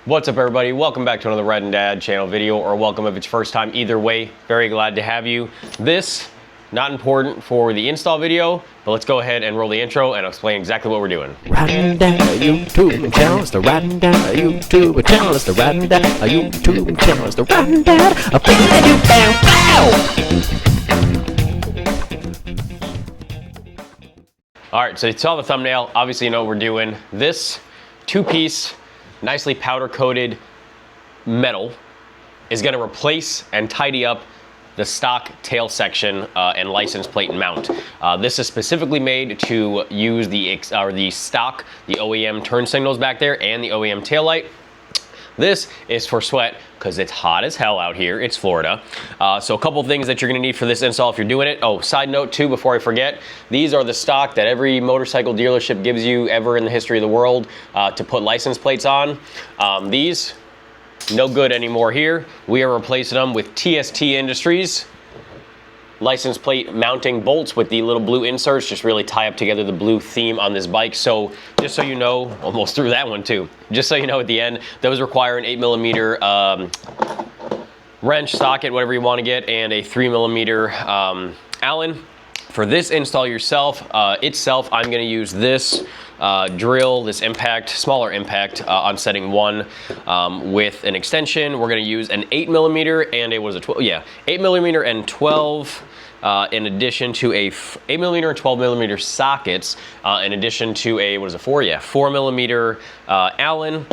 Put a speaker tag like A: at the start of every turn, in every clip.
A: What's up, everybody? Welcome back to another Rad and Dad channel video, or welcome if it's first time. Either way, very glad to have you. This, not important for the install video, but let's go ahead and roll the intro and explain exactly what we're doing.
B: Rad and Dad YouTube channel, it's the Rad and Dad YouTube channel, it's the Rad and Dad YouTube channel, it's the Rad and Dad
A: Alright, so you saw the thumbnail, obviously you know what we're doing. This two-piece, nicely powder-coated metal is going to replace and tidy up the stock tail section and license plate mount. This is specifically made to use the stock, the OEM turn signals back there, and the OEM tail light. This is for sweat because it's hot as hell out here. It's Florida. So a couple things that you're gonna need for this install if you're doing it. Oh, side note too, before I forget, these are the stock that every motorcycle dealership gives you ever in the history of the world to put license plates on. These, no good anymore here. We are replacing them with TST Industries license plate mounting bolts with the little blue inserts, just really tie up together the blue theme on this bike. So just so you know, almost threw that one too. Just so you know, at the end, those require an 8mm wrench, socket, whatever you want to get, and a 3mm Allen. For this install itself, I'm going to use this drill, this impact, smaller impact on setting 1 with an extension. We're going to use an 8mm and a, 8mm and 12 in addition to a 8mm and 12mm sockets in addition to a, 4mm Allen.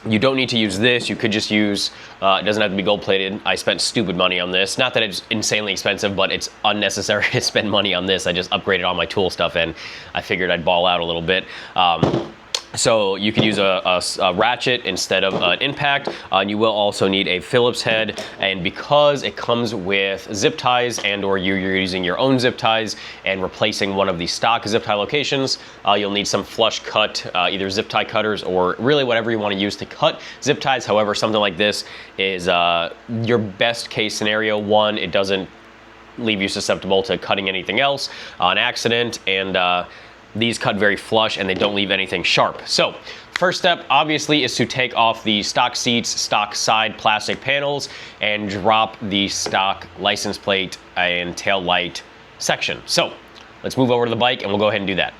A: You don't need to use this. You could just use, it doesn't have to be gold plated. I spent stupid money on this. Not that it's insanely expensive, but it's unnecessary to spend money on this. I just upgraded all my tool stuff and I figured I'd ball out a little bit. So you can use a ratchet instead of an impact. You will also need a Phillips head, and because it comes with zip ties and or you're using your own zip ties and replacing one of the stock zip tie locations, you'll need some flush cut, either zip tie cutters or really whatever you want to use to cut zip ties. However, something like this is your best case scenario. One, it doesn't leave you susceptible to cutting anything else on accident, and these cut very flush and they don't leave anything sharp. So first step obviously is to take off the stock seats, stock side plastic panels, and drop the stock license plate and tail light section. So let's move over to the bike and we'll go ahead and do that.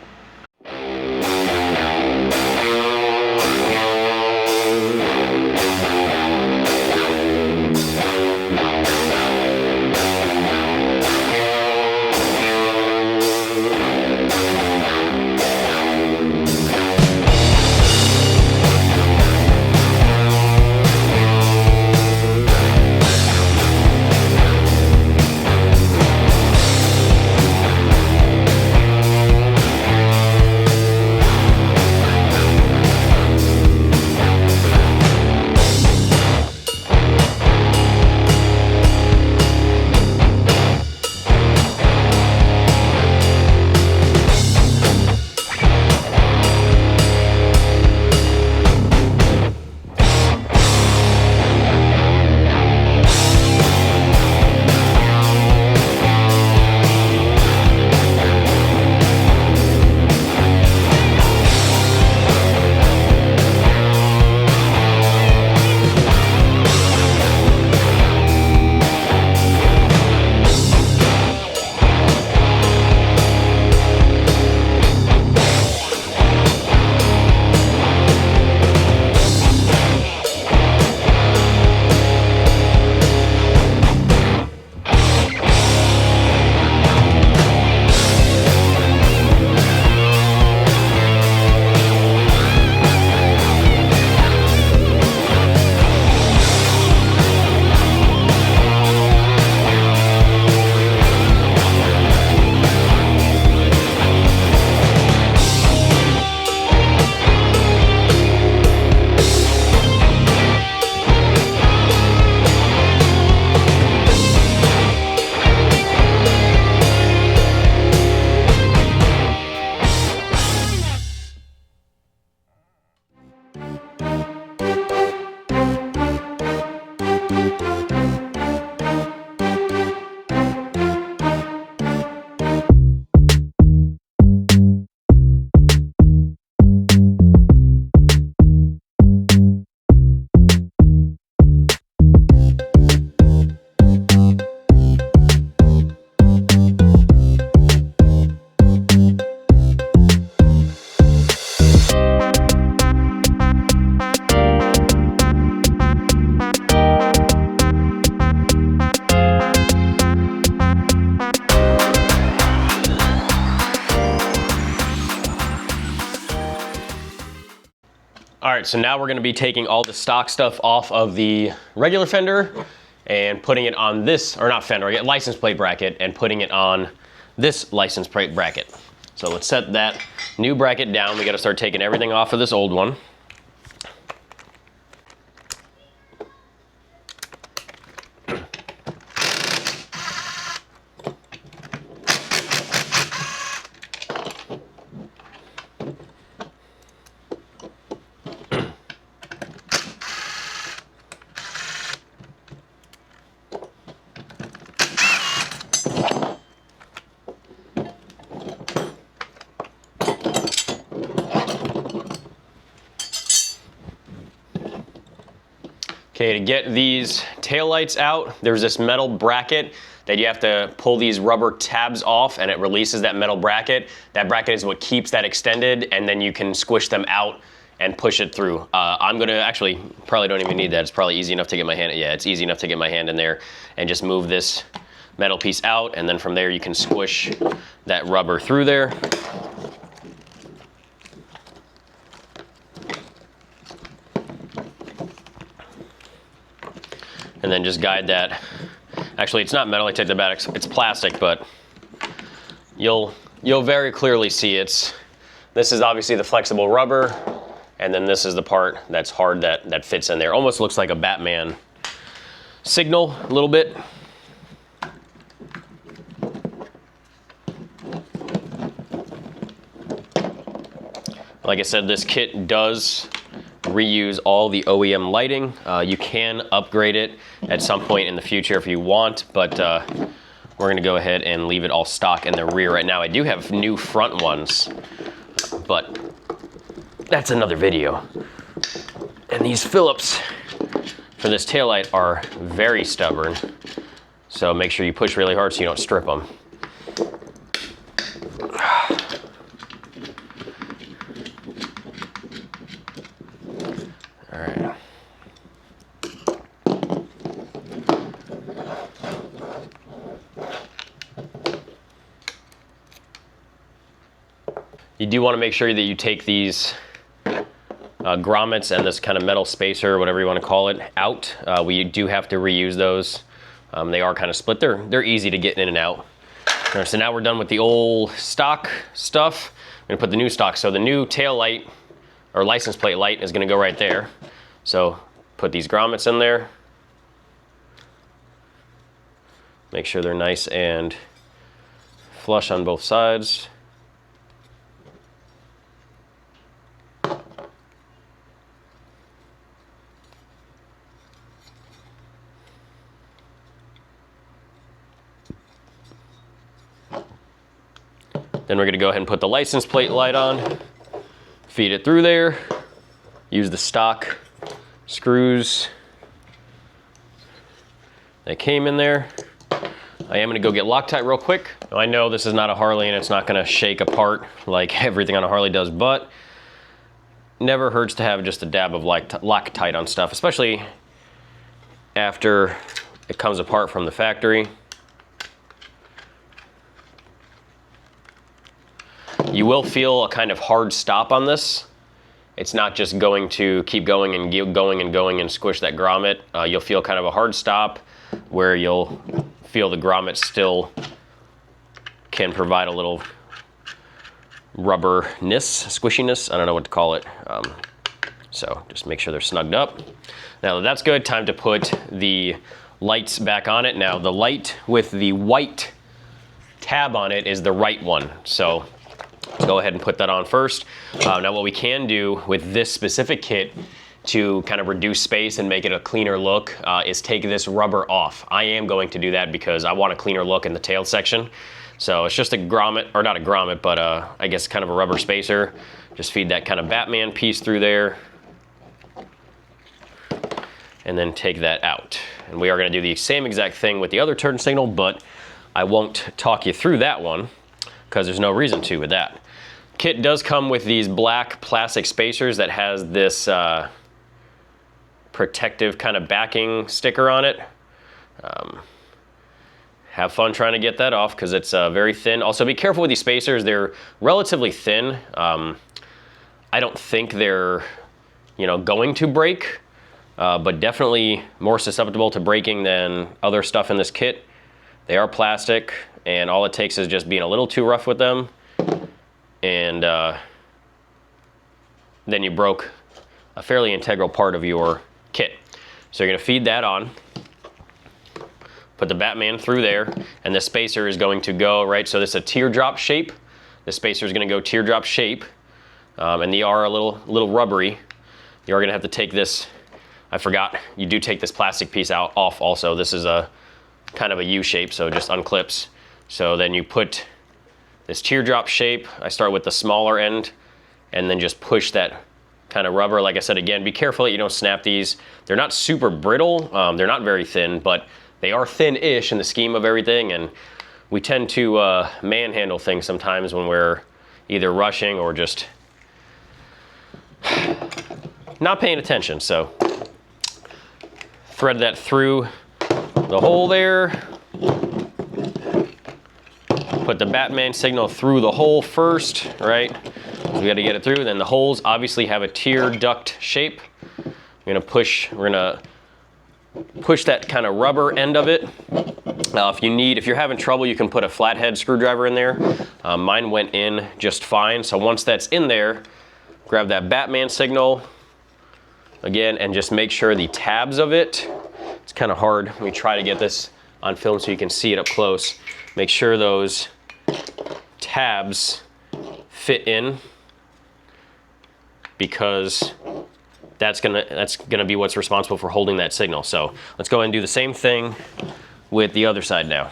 A: right, so now we're gonna be taking all the stock stuff off of the regular fender and putting it on this, or not fender, license plate bracket, and putting it on this license plate bracket. So let's set that new bracket down. We gotta start taking everything off of this old one. Okay, to get these taillights out, there's this metal bracket that you have to pull these rubber tabs off, and it releases that metal bracket. That bracket is what keeps that extended, and then you can squish them out and push it through. I'm gonna actually, probably don't even need that. It's probably easy enough to get my hand, yeah, it's easy enough to get my hand in there and just move this metal piece out, and then from there you can squish that rubber through there. And then just guide that. Actually, it's not metal, I take that back, it's plastic, but you'll very clearly see this is obviously the flexible rubber, and then this is the part that's hard that fits in there. Almost looks like a Batman signal a little bit. Like I said, this kit does reuse all the OEM lighting. You can upgrade it at some point in the future if you want, but we're gonna go ahead and leave it all stock in the rear right now. I do have new front ones, but that's another video. And these Phillips for this taillight are very stubborn, so make sure you push really hard so you don't strip them. You do want to make sure that you take these grommets and this kind of metal spacer, whatever you want to call it, out. We do have to reuse those. They are kind of split. They're easy to get in and out. So now we're done with the old stock stuff. I'm going to put the new stock. So the new tail light, or license plate light, is going to go right there. So put these grommets in there. Make sure they're nice and flush on both sides. Then we're gonna go ahead and put the license plate light on, feed it through there, use the stock screws that came in there. I am gonna go get Loctite real quick. I know this is not a Harley and it's not gonna shake apart like everything on a Harley does, but never hurts to have just a dab of Loctite on stuff, especially after it comes apart from the factory. You will feel a kind of hard stop on this. It's not just going to keep going and going and going and squish that grommet. You'll feel kind of a hard stop where you'll feel the grommet still can provide a little rubberness, squishiness, I don't know what to call it. So just make sure they're snugged up. Now that that's good, time to put the lights back on it. Now the light with the white tab on it is the right one. So let's go ahead and put that on first. Now what we can do with this specific kit to kind of reduce space and make it a cleaner look is take this rubber off. I am going to do that because I want a cleaner look in the tail section. So it's just a grommet, or not a grommet, but I guess kind of a rubber spacer. Just feed that kind of Batman piece through there. And then take that out. And we are gonna do the same exact thing with the other turn signal, but I won't talk you through that one because there's no reason to with that. Kit does come with these black plastic spacers that has this protective kind of backing sticker on it. Have fun trying to get that off because it's very thin. Also be careful with these spacers, they're relatively thin. I don't think they're you know, going to break, but definitely more susceptible to breaking than other stuff in this kit. They are plastic, and all it takes is just being a little too rough with them, and then you broke a fairly integral part of your kit. So you're gonna feed that on, put the Batman through there, and the spacer is going to go, right, so this is a teardrop shape. The spacer is gonna go teardrop shape, and they are a little rubbery. You are gonna have to take this, I forgot, you do take this plastic piece off also. This is a kind of a U shape, so it just unclips. So then you put this teardrop shape. I start with the smaller end, and then just push that kind of rubber. Like I said, again, be careful that you don't snap these. They're not super brittle, they're not very thin, but they are thin-ish in the scheme of everything, and we tend to manhandle things sometimes when we're either rushing or just not paying attention. So thread that through the hole there. Put the Batman signal through the hole first, right? So we got to get it through. Then the holes obviously have a tear duct shape. We're gonna push that kind of rubber end of it. Now, if you're having trouble, you can put a flathead screwdriver in there. Mine went in just fine. So once that's in there, grab that Batman signal again, and just make sure the tabs of it. It's kind of hard. Let me try to get this on film so you can see it up close. Make sure those tabs fit in, because that's gonna be what's responsible for holding that signal. So let's go ahead and do the same thing with the other side now.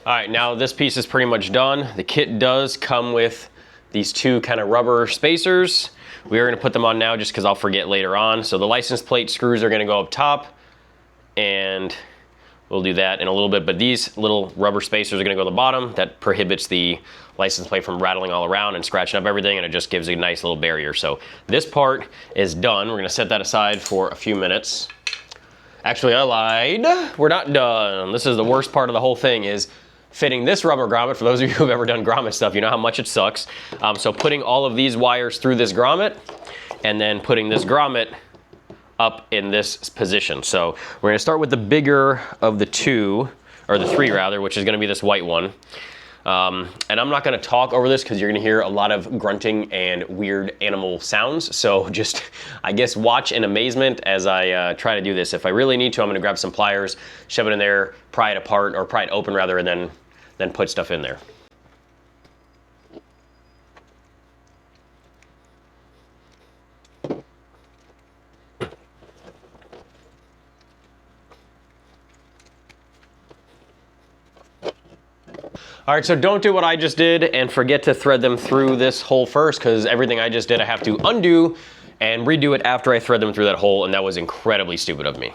A: All right, now this piece is pretty much done. The kit does come with these two kind of rubber spacers. We are gonna put them on now just because I'll forget later on. So the license plate screws are gonna go up top, and we'll do that in a little bit, but these little rubber spacers are gonna go to the bottom. That prohibits the license plate from rattling all around and scratching up everything, and it just gives a nice little barrier. So this part is done. We're gonna set that aside for a few minutes. Actually, I lied. We're not done. This is the worst part of the whole thing, is fitting this rubber grommet. For those of you who have ever done grommet stuff, you know how much it sucks. So putting all of these wires through this grommet, and then putting this grommet up in this position. So we're gonna start with the bigger of the two, or the three rather, which is gonna be this white one. And I'm not gonna talk over this because you're gonna hear a lot of grunting and weird animal sounds. So just, I guess, watch in amazement as I try to do this. If I really need to, I'm gonna grab some pliers, shove it in there, pry it apart, or pry it open rather, and then put stuff in there. All right, so don't do what I just did and forget to thread them through this hole first, because everything I just did I have to undo and redo it after I thread them through that hole, and that was incredibly stupid of me.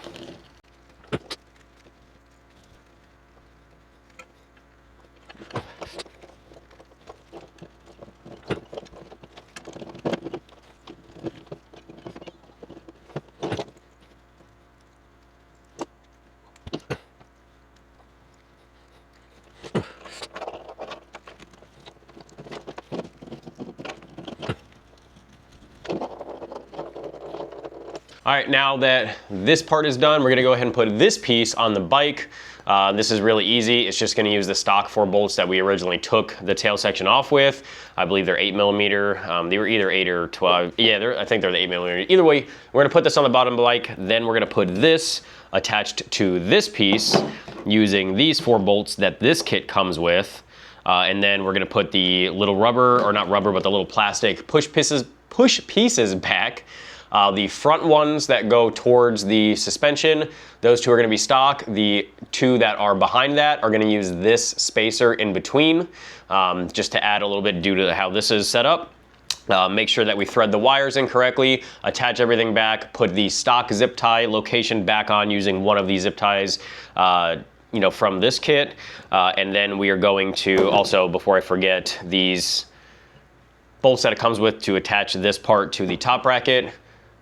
A: All right, now that this part is done, we're gonna go ahead and put this piece on the bike. This is really easy. It's just gonna use the stock 4 bolts that we originally took the tail section off with. I believe they're 8mm. They were either 8 or 12. Yeah, I think they're the 8mm. Either way, we're gonna put this on the bottom of the bike. Then we're gonna put this attached to this piece using these 4 bolts that this kit comes with. And then we're gonna put the little rubber, or not rubber, but the little plastic push pieces back. The front ones that go towards the suspension, those two are gonna be stock. The two that are behind that are gonna use this spacer in between, just to add a little bit due to how this is set up. Make sure that we thread the wires in correctly, attach everything back, put the stock zip tie location back on using one of these zip ties, you know, from this kit. And then we are going to also, before I forget, these bolts that it comes with to attach this part to the top bracket.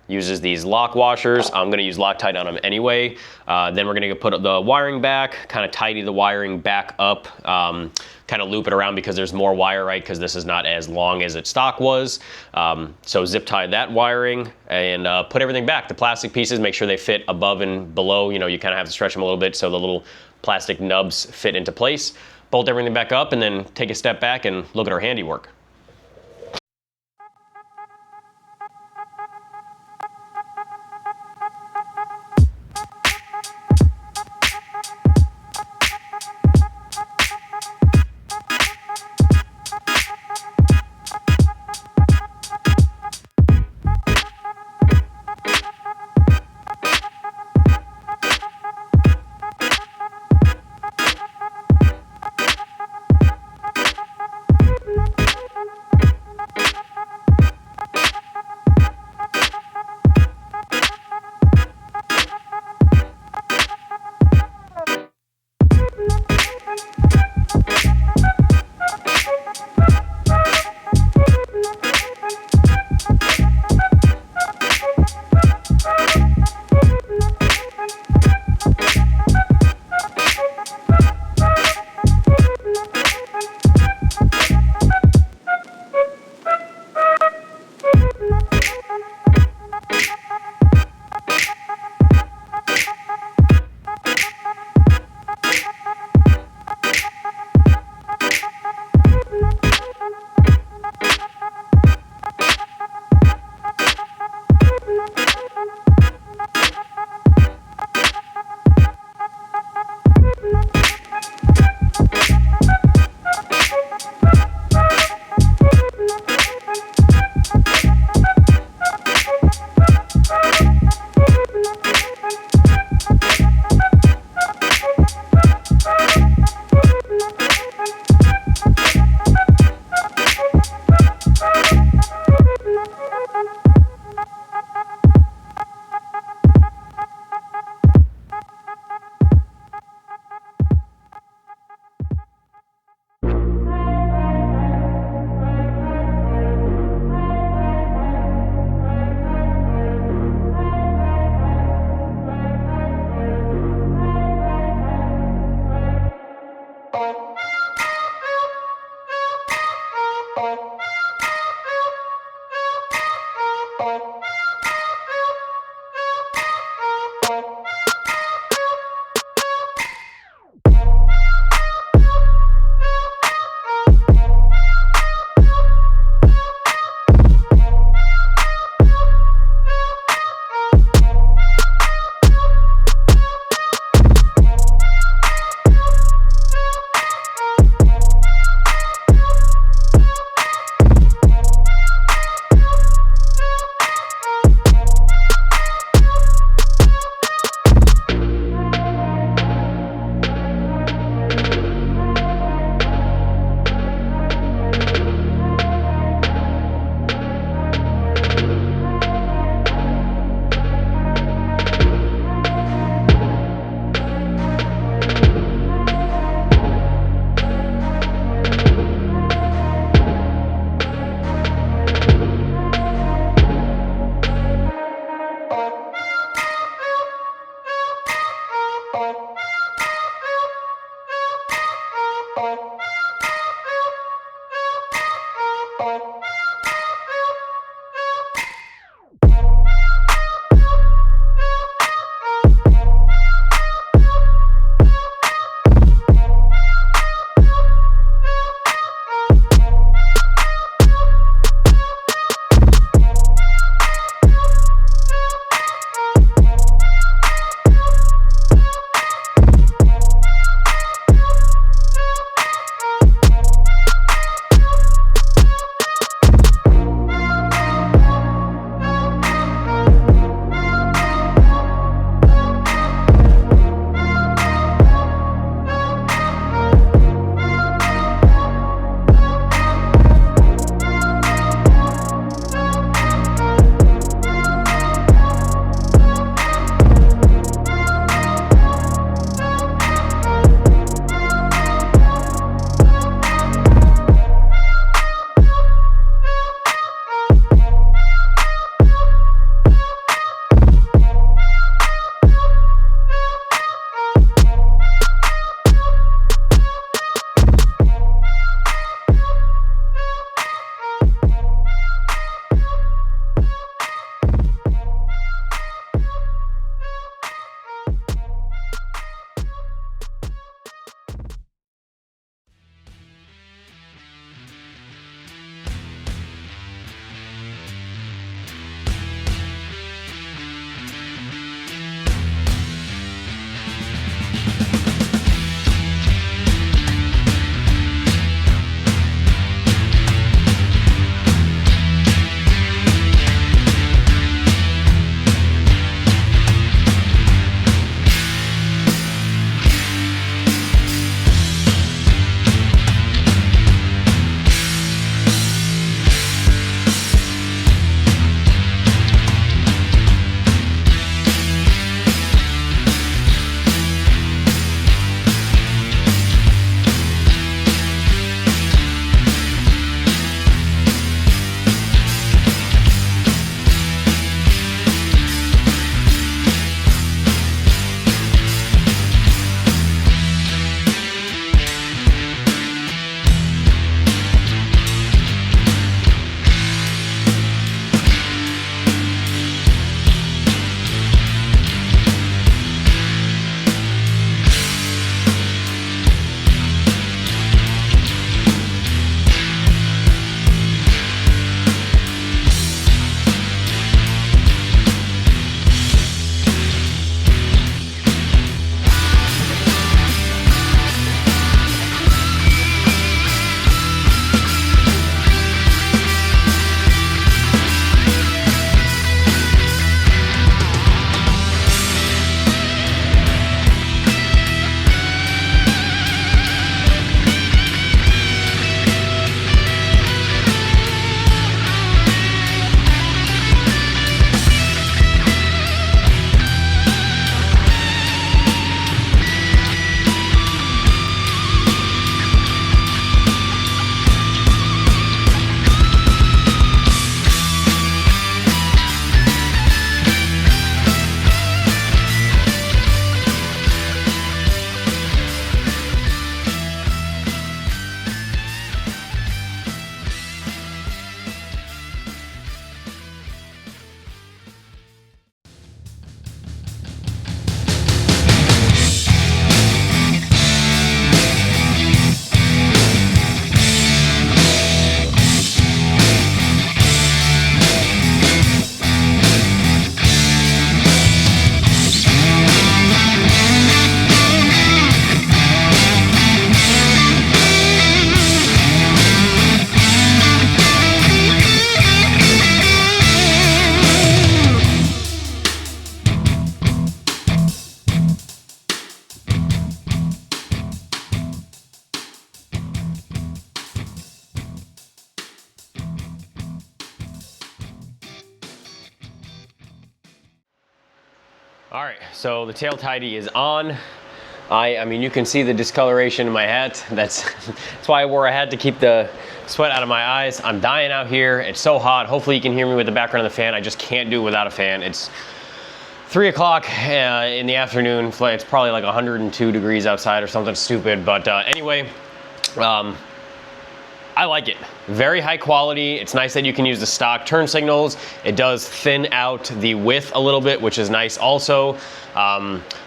A: Uses these lock washers. I'm gonna use Loctite on them anyway. Then we're gonna put the wiring back, kind of tidy the wiring back up, kind of loop it around because there's more wire, right? Because this is not as long as its stock was. So zip tie that wiring and put everything back. The plastic pieces, make sure they fit above and below. You know, you kind of have to stretch them a little bit so the little plastic nubs fit into place. Bolt everything back up and then take a step back and look at our handiwork. All right, so the tail tidy is on. I mean, you can see the discoloration in my hat. That's why I wore a hat, to keep the sweat out of my eyes. I'm dying out here. It's so hot. Hopefully you can hear me with the background of the fan. I just can't do it without a fan. It's 3 o'clock in the afternoon. It's probably like 102 degrees outside or something stupid. But anyway, I like it. Very high quality. It's nice that you can use the stock turn signals. It does thin out the width a little bit, which is nice also.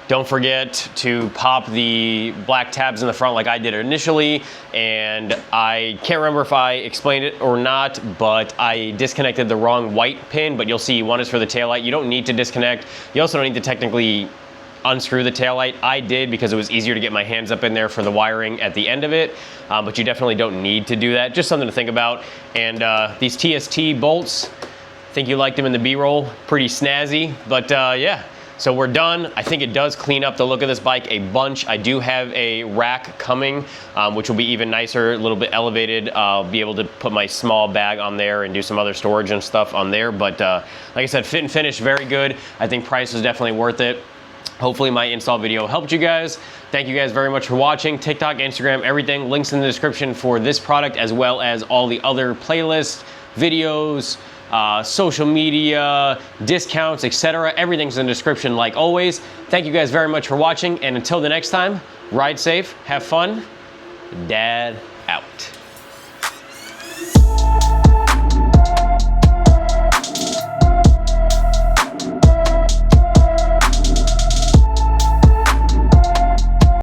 A: Don't forget to pop the black tabs in the front like I did initially, and I can't remember if I explained it or not, but I disconnected the wrong white pin, but you'll see one is for the taillight. You don't need to disconnect. You also don't need to technically unscrew the taillight. I did because it was easier to get my hands up in there for the wiring at the end of it, but you definitely don't need to do that. Just something to think about. And these TST bolts, I think you liked them in the B-roll, pretty snazzy, but yeah. So we're done. I think it does clean up the look of this bike a bunch. I do have a rack coming, which will be even nicer, a little bit elevated. I'll be able to put my small bag on there and do some other storage and stuff on there. But like I said, fit and finish, very good. I think price is definitely worth it. Hopefully my install video helped you guys. Thank you guys very much for watching. TikTok, Instagram, everything. Links in the description for this product, as well as all the other playlists, videos, social media, discounts, etc. Everything's in the description like always. Thank you guys very much for watching, and until the next time, ride safe, have fun. Dad